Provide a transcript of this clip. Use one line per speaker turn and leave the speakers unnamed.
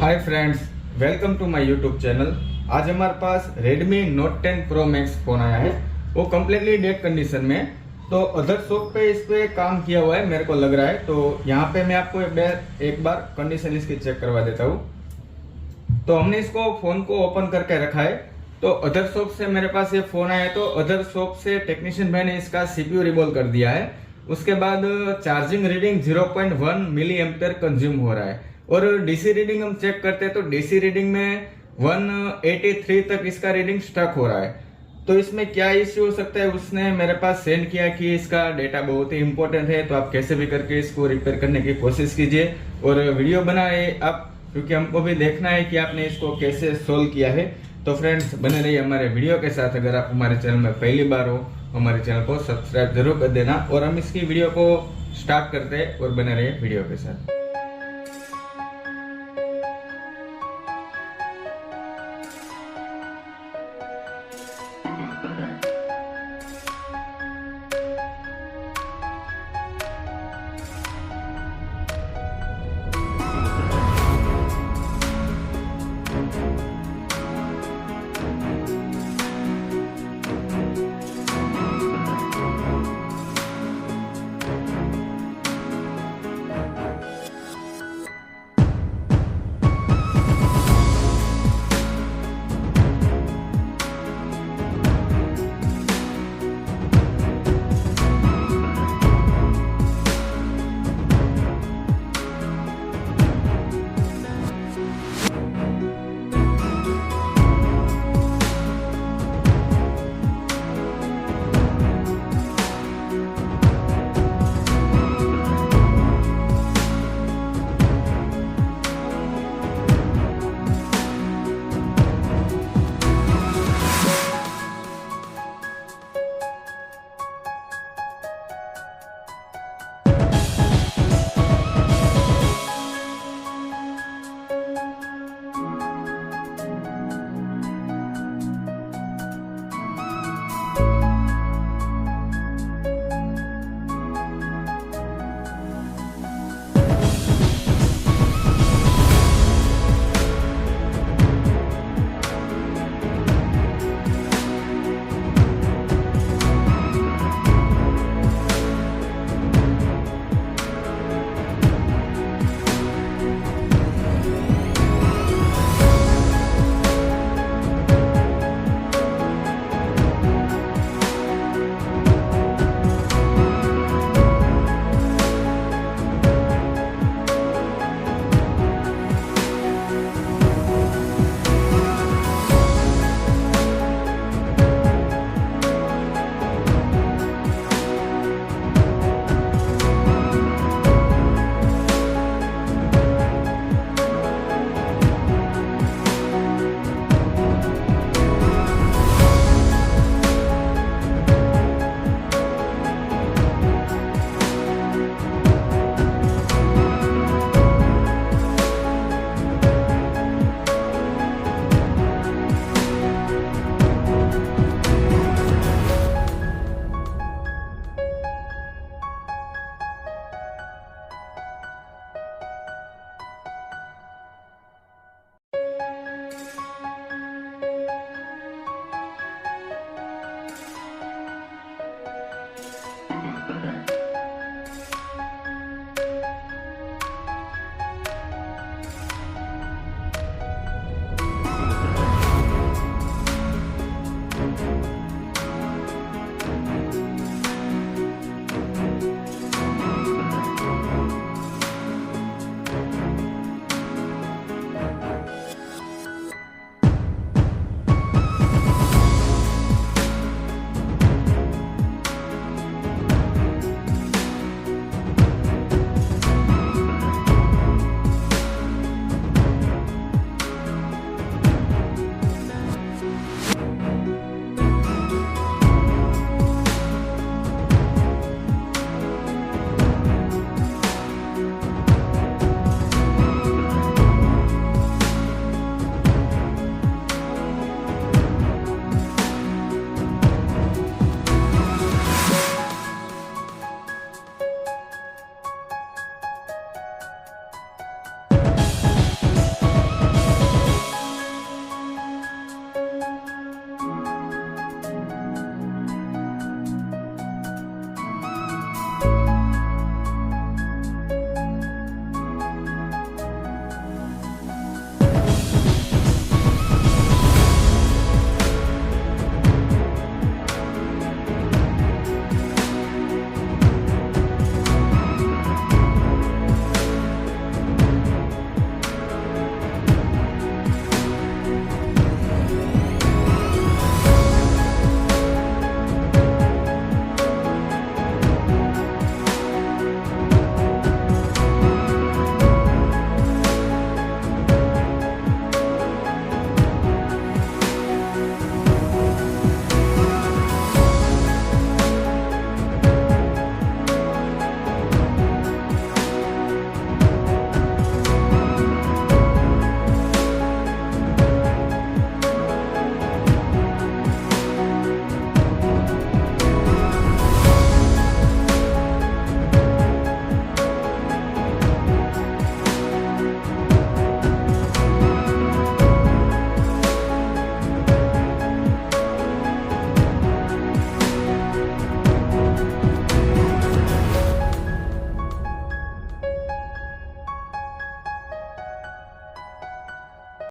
Hi friends, welcome to my YouTube channel. आज हमारे पास Redmi Note 10 Pro Max phone आया है। वो कम्प्लीटली डेड कंडीशन में, तो अदर शॉप पे इस पे काम किया हुआ है मेरे को लग रहा है। तो यहाँ पे मैं आपको एक बार कंडीशन इसकी चेक करवा देता हूँ। तो हमने इसको फोन को ओपन करके रखा है। तो अदर शॉप से मेरे पास ये फोन आया है, तो अदर शॉप से टेक्नीशियन भाई ने इसका सीपीयू रिवॉल्व कर दिया है। उसके बाद charging reading 0.1 milliampere consume हो रहा है और डीसी रीडिंग हम चेक करते हैं तो डीसी रीडिंग में 183 तक इसका रीडिंग स्टक हो रहा है। तो इसमें क्या इश्यू हो सकता है, उसने मेरे पास सेंड किया कि इसका डेटा बहुत ही इंपॉर्टेंट है, तो आप कैसे भी करके इसको रिपेयर करने की कोशिश कीजिए और वीडियो बनाए आप, क्योंकि हमको भी देखना है कि आपने इसको कैसे सोल्व किया है। तो फ्रेंड्स, बने रहिए हमारे वीडियो के साथ। अगर आप हमारे चैनल में पहली बार हो, हमारे चैनल को सब्सक्राइब जरूर कर देना और हम इसकी वीडियो को स्टार्ट करते हैं और बने रहिए वीडियो के साथ।